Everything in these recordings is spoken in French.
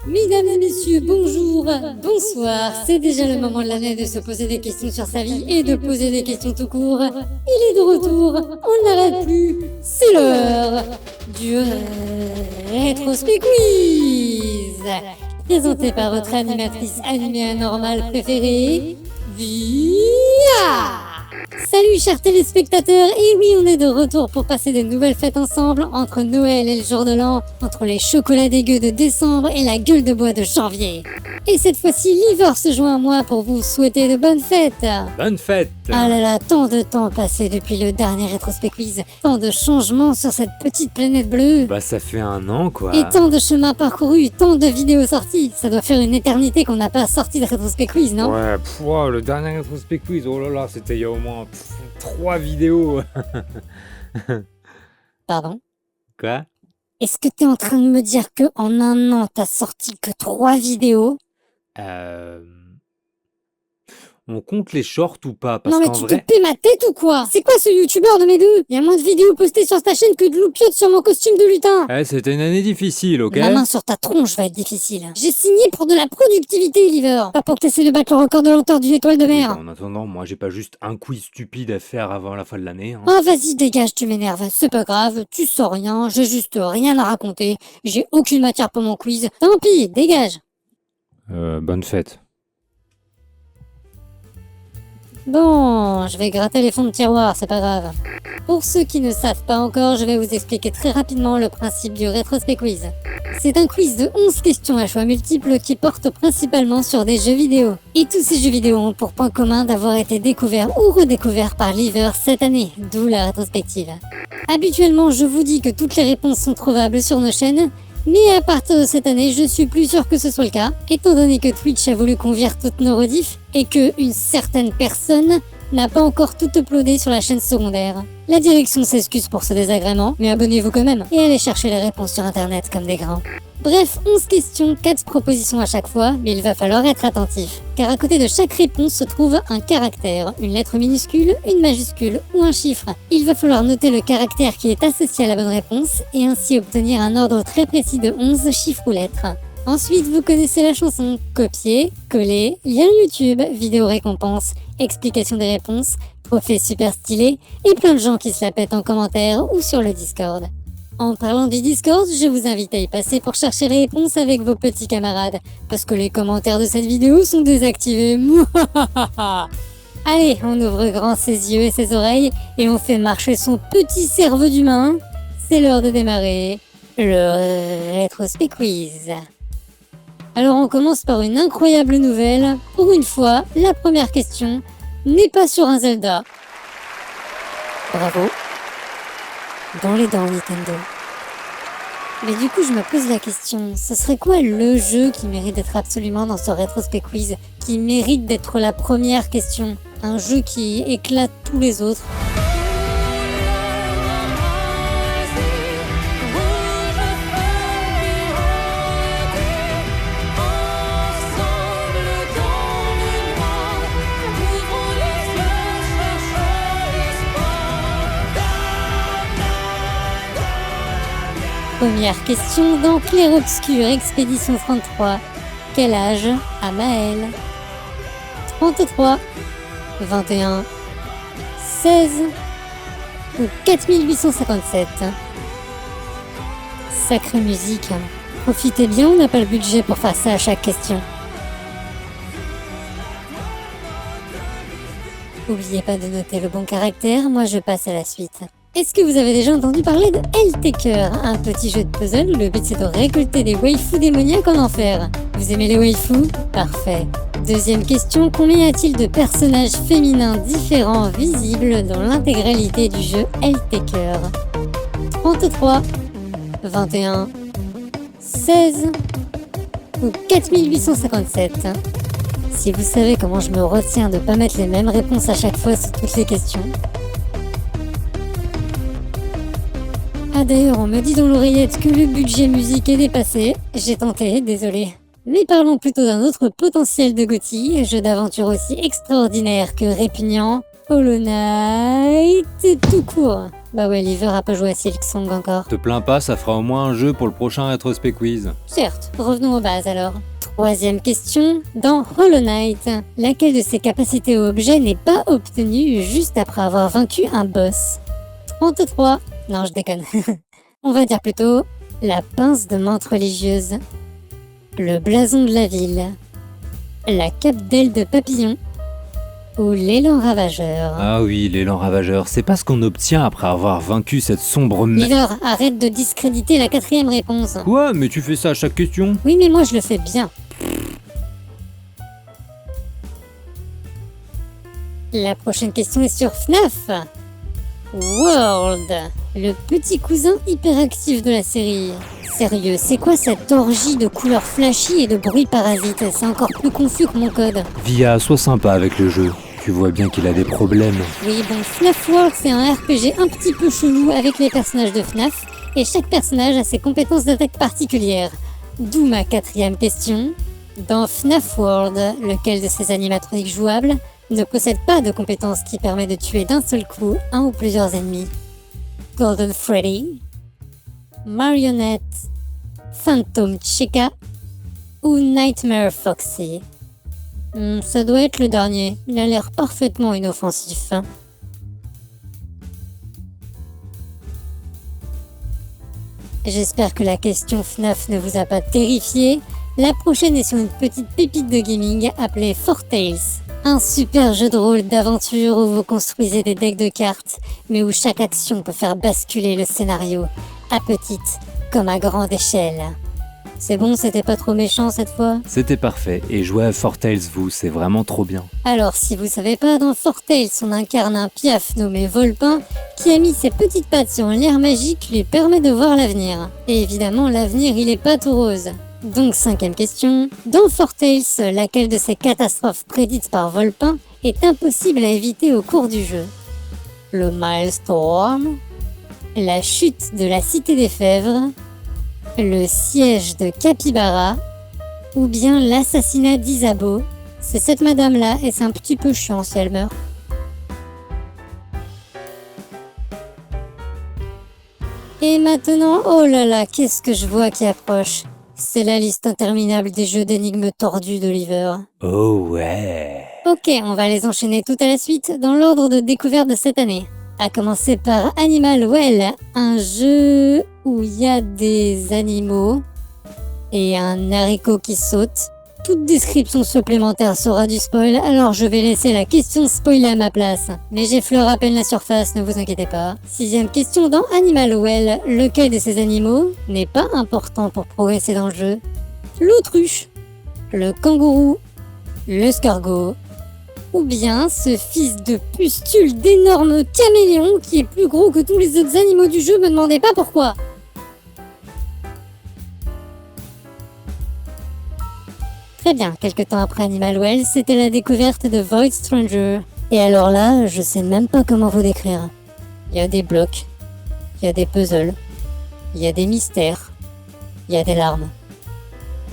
Mesdames et messieurs, bonjour, bonsoir, c'est déjà le moment de l'année de se poser des questions sur sa vie et de poser des questions tout court. Il est de retour, on n'arrête plus, c'est l'heure du Rétrospect Quiz, présenté par votre animatrice animée anormale préférée, Via. Salut chers téléspectateurs, et oui on est de retour pour passer de nouvelles fêtes ensemble, entre Noël et le jour de l'an, entre les chocolats dégueux de décembre et la gueule de bois de janvier. Et cette fois-ci, Liver se joint à moi pour vous souhaiter de bonnes fêtes. Bonne fête! Ah là là, tant de temps passé depuis le dernier Rétrospect Quiz, tant de changements sur cette petite planète bleue. Bah ça fait un an quoi. Et tant de chemins parcourus, tant de vidéos sorties. Ça doit faire une éternité qu'on n'a pas sorti de Rétrospect Quiz, non? Ouais, le dernier Rétrospect Quiz, oh là là, c'était il y a au moins 3 vidéos. Pardon? Quoi? Est-ce que t'es en train de me dire que en un an t'as sorti que 3 vidéos? On compte les shorts ou pas? Parce Non mais qu'en tu vrai... te paies ma tête ou quoi? C'est quoi ce youtubeur de mes deux? Il y a moins de vidéos postées sur ta chaîne que de loupiotes sur mon costume de lutin. C'était une année difficile, ok? La main sur ta tronche va être difficile. J'ai signé pour de la productivité, Liver. Pas pour que t'essaies de battre le record de lenteur du étoile de mer. En attendant, moi j'ai pas juste un quiz stupide à faire avant la fin de l'année. Hein. Oh vas-y dégage, tu m'énerves, c'est pas grave, tu sors rien, j'ai juste rien à raconter, j'ai aucune matière pour mon quiz, tant pis, dégage. Bonne fête. Bon, je vais gratter les fonds de tiroir, c'est pas grave. Pour ceux qui ne savent pas encore, je vais vous expliquer très rapidement le principe du Rétrospect Quiz. C'est un quiz de 11 questions à choix multiples qui portent principalement sur des jeux vidéo. Et tous ces jeux vidéo ont pour point commun d'avoir été découverts ou redécouverts par Liver cette année, d'où la rétrospective. Habituellement, je vous dis que toutes les réponses sont trouvables sur nos chaînes, mais à partir de cette année, je suis plus sûr que ce soit le cas, étant donné que Twitch a voulu qu'on vire toutes nos rediffs et que une certaine personne n'a pas encore tout uploadé sur la chaîne secondaire. La direction s'excuse pour ce désagrément, mais abonnez-vous quand même et allez chercher les réponses sur internet comme des grands. Bref, 11 questions, 4 propositions à chaque fois, mais il va falloir être attentif. Car à côté de chaque réponse se trouve un caractère, une lettre minuscule, une majuscule ou un chiffre. Il va falloir noter le caractère qui est associé à la bonne réponse et ainsi obtenir un ordre très précis de 11 chiffres ou lettres. Ensuite, vous connaissez la chanson. Copier, coller, lien YouTube, vidéo récompense, explication des réponses, trophée super stylé et plein de gens qui se la pètent en commentaire ou sur le Discord. En parlant du Discord, je vous invite à y passer pour chercher les réponses avec vos petits camarades, parce que les commentaires de cette vidéo sont désactivés. Allez, on ouvre grand ses yeux et ses oreilles et on fait marcher son petit cerveau d'humain. C'est l'heure de démarrer le Rétrospect Quiz. Alors on commence par une incroyable nouvelle. Pour une fois, la première question n'est pas sur un Zelda. Bravo. Dans les dents, Nintendo. Mais du coup, je me pose la question, ce serait quoi le jeu qui mérite d'être absolument dans ce Rétrospect Quiz, qui mérite d'être la première question? Un jeu qui éclate tous les autres. Première question, dans Clair-Obscur Expédition 33, quel âge a Maël? 33, 21, 16 ou 4857? Sacrée musique, profitez bien, on n'a pas le budget pour faire ça à chaque question. N'oubliez pas de noter le bon caractère, moi je passe à la suite. Est-ce que vous avez déjà entendu parler de Helltaker, un petit jeu de puzzle où le but c'est de récolter des waifus démoniaques en enfer? Vous aimez les waifus? Parfait. Deuxième question, combien y a-t-il de personnages féminins différents visibles dans l'intégralité du jeu Helltaker? 33, 21, 16 ou 4857? Si vous savez comment je me retiens de pas mettre les mêmes réponses à chaque fois sur toutes les questions. Ah d'ailleurs, on me dit dans l'oreillette que le budget musique est dépassé. J'ai tenté, désolé. Mais parlons plutôt d'un autre potentiel de GOTY, jeu d'aventure aussi extraordinaire que répugnant, Hollow Knight tout court. Bah ouais, Liver a pas joué à Silk Song encore. Te plains pas, ça fera au moins un jeu pour le prochain Rétrospect Quiz. Certes, revenons aux bases alors. Troisième question, dans Hollow Knight, laquelle de ces capacités ou objets n'est pas obtenue juste après avoir vaincu un boss? 33. Non, je déconne. On va dire plutôt la pince de menthe religieuse, le blason de la ville, la cape d'aile de papillon ou l'élan ravageur. Ah oui, l'élan ravageur, c'est pas ce qu'on obtient après avoir vaincu cette sombre Liver, arrête de discréditer la quatrième réponse. Quoi? Mais tu fais ça à chaque question? Oui, mais moi je le fais bien. La prochaine question est sur FNAF World, le petit cousin hyperactif de la série. Sérieux, c'est quoi cette orgie de couleurs flashy et de bruits parasites? C'est encore plus confus que mon code. Via, sois sympa avec le jeu. Tu vois bien qu'il a des problèmes. Oui, bon, FNAF World, c'est un RPG un petit peu chelou avec les personnages de FNAF, et chaque personnage a ses compétences d'attaque particulières. D'où ma quatrième question. Dans FNAF World, lequel de ces animatroniques jouables ne possède pas de compétence qui permet de tuer d'un seul coup un ou plusieurs ennemis? Golden Freddy, Marionette, Phantom Chica ou Nightmare Foxy? Ça doit être le dernier, il a l'air parfaitement inoffensif. J'espère que la question FNAF ne vous a pas terrifié. La prochaine est sur une petite pépite de gaming appelée Four Tales. Un super jeu de rôle d'aventure où vous construisez des decks de cartes, mais où chaque action peut faire basculer le scénario, à petite comme à grande échelle. C'est bon, c'était pas trop méchant cette fois? C'était parfait, et jouer à Four Tales, vous, c'est vraiment trop bien. Alors, si vous savez pas, dans Four Tales, on incarne un piaf nommé Volpin qui a mis ses petites pattes sur un lierre magique qui lui permet de voir l'avenir. Et évidemment, l'avenir, il est pas tout rose. Donc, cinquième question. Dans Four Tales, laquelle de ces catastrophes prédites par Volpin est impossible à éviter au cours du jeu? Le Milestorm, la chute de la Cité des Fèvres, le siège de Capybara ou bien l'assassinat d'Isabeau? C'est cette madame-là et c'est un petit peu chiant si elle meurt. Et maintenant, oh là là, qu'est-ce que je vois qui approche? C'est la liste interminable des jeux d'énigmes tordus d'Oliver. Oh ouais. Ok, on va les enchaîner tout à la suite dans l'ordre de découverte de cette année. À commencer par Animal Well, un jeu où il y a des animaux et un haricot qui saute. Toute description supplémentaire sera du spoil, alors je vais laisser la question spoiler à ma place. Mais j'effleure à peine la surface, ne vous inquiétez pas. Sixième question dans Animal Well, lequel de ces animaux n'est pas important pour progresser dans le jeu? L'autruche, le kangourou, l'escargot, ou bien ce fils de pustule d'énorme caméléon qui est plus gros que tous les autres animaux du jeu, me demandez pas pourquoi. Très bien, quelques temps après Animal Well, c'était la découverte de Void Stranger. Et alors là, je sais même pas comment vous décrire. Il y a des blocs, il y a des puzzles, il y a des mystères, il y a des larmes,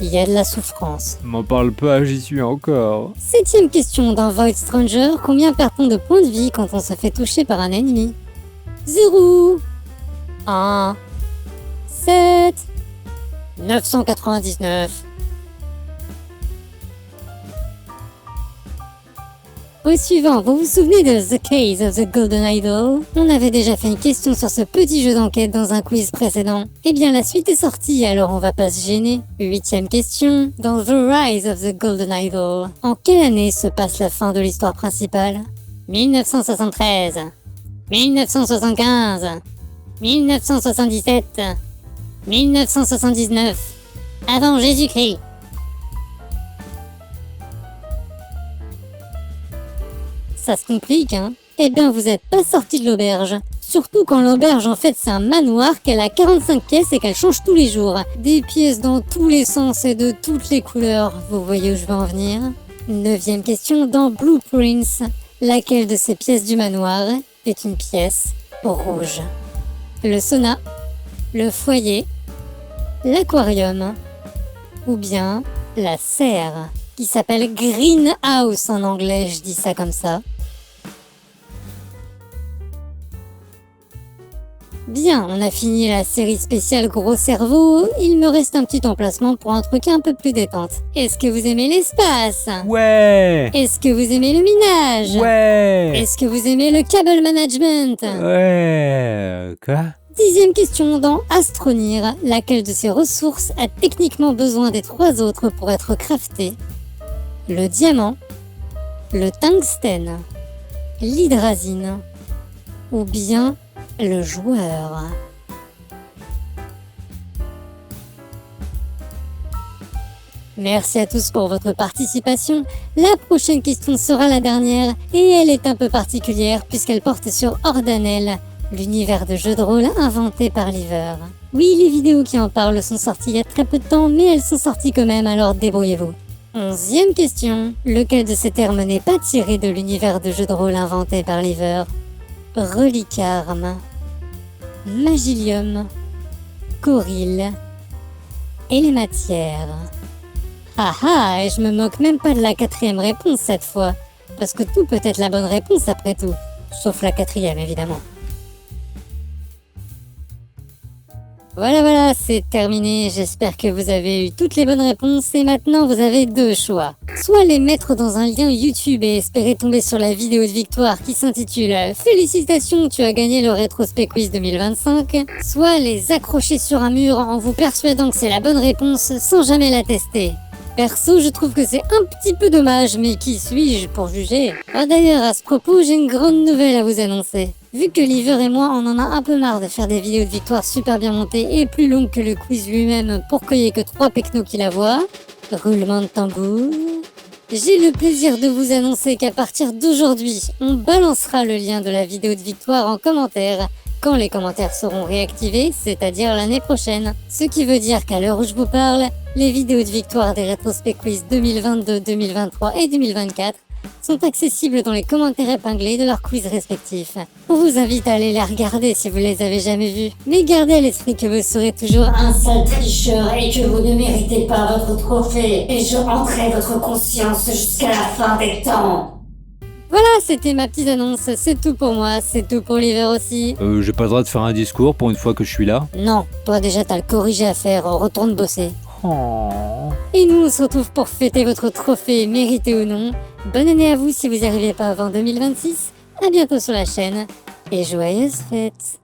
il y a de la souffrance. M'en parle pas, j'y suis encore. Septième question dans Void Stranger, combien perd-on de points de vie quand on se fait toucher par un ennemi? 0, 1, 7, 999. Au suivant, vous vous souvenez de The Case of the Golden Idol? On avait déjà fait une question sur ce petit jeu d'enquête dans un quiz précédent. Eh bien la suite est sortie, alors on va pas se gêner. Huitième question, dans The Rise of the Golden Idol, en quelle année se passe la fin de l'histoire principale? 1973, 1975, 1977, 1979, avant Jésus-Christ. Ça se complique, hein? Eh bien, vous êtes pas sorti de l'auberge. Surtout quand l'auberge, en fait, c'est un manoir qu'elle a 45 pièces et qu'elle change tous les jours. Des pièces dans tous les sens et de toutes les couleurs. Vous voyez où je veux en venir? Neuvième question, dans Blueprints, laquelle de ces pièces du manoir est une pièce rouge? Le sauna, le foyer, l'aquarium ou bien la serre, qui s'appelle Greenhouse en anglais, je dis ça comme ça. Bien, on a fini la série spéciale Gros Cerveau, il me reste un petit emplacement pour un truc un peu plus détente. Est-ce que vous aimez l'espace? Ouais. Est-ce que vous aimez le minage? Ouais. Est-ce que vous aimez le cable management? Ouais. Quoi? 10e question dans Astronir. Laquelle de ces ressources a techniquement besoin des 3 autres pour être craftée? Le diamant, le tungstène, l'hydrazine ou bien le joueur? Merci à tous pour votre participation. La prochaine question sera la dernière et elle est un peu particulière puisqu'elle porte sur Ordanel, l'univers de jeu de rôle inventé par Liver. Oui, les vidéos qui en parlent sont sorties il y a très peu de temps, mais elles sont sorties quand même, alors débrouillez-vous. 11e question. Lequel de ces termes n'est pas tiré de l'univers de jeu de rôle inventé par Liver? Relicarme, Magilium, Coril et les matières. Ah ah, et je me moque même pas de la 4e réponse cette fois, parce que tout peut être la bonne réponse après tout, sauf la 4e évidemment. Voilà, c'est terminé, j'espère que vous avez eu toutes les bonnes réponses et maintenant vous avez 2 choix. Soit les mettre dans un lien YouTube et espérer tomber sur la vidéo de victoire qui s'intitule « Félicitations, tu as gagné le Retrospect Quiz 2025 », soit les accrocher sur un mur en vous persuadant que c'est la bonne réponse sans jamais la tester. Perso, je trouve que c'est un petit peu dommage, mais qui suis-je pour juger? D'ailleurs, à ce propos, j'ai une grande nouvelle à vous annoncer. Vu que Liver et moi, on en a un peu marre de faire des vidéos de victoire super bien montées et plus longues que le quiz lui-même pour qu'il n'y ait que 3 pecnos qui la voient, roulement de tambour, j'ai le plaisir de vous annoncer qu'à partir d'aujourd'hui, on balancera le lien de la vidéo de victoire en commentaire quand les commentaires seront réactivés, c'est-à-dire l'année prochaine. Ce qui veut dire qu'à l'heure où je vous parle, les vidéos de victoire des Retrospect Quiz 2022, 2023 et 2024 sont accessibles dans les commentaires épinglés de leurs quiz respectifs. On vous invite à aller les regarder si vous les avez jamais vus. Mais gardez à l'esprit que vous serez toujours un sale tricheur et que vous ne méritez pas votre trophée. Et je hanterai votre conscience jusqu'à la fin des temps. Voilà, c'était ma petite annonce. C'est tout pour moi, c'est tout pour Liver aussi. J'ai pas le droit de faire un discours pour une fois que je suis là? Non, toi déjà t'as le corrigé à faire, retourne bosser. Oh. Et nous on se retrouve pour fêter votre trophée, mérité ou non. Bonne année à vous si vous n'y arrivez pas avant 2026. À bientôt sur la chaîne et joyeuses fêtes.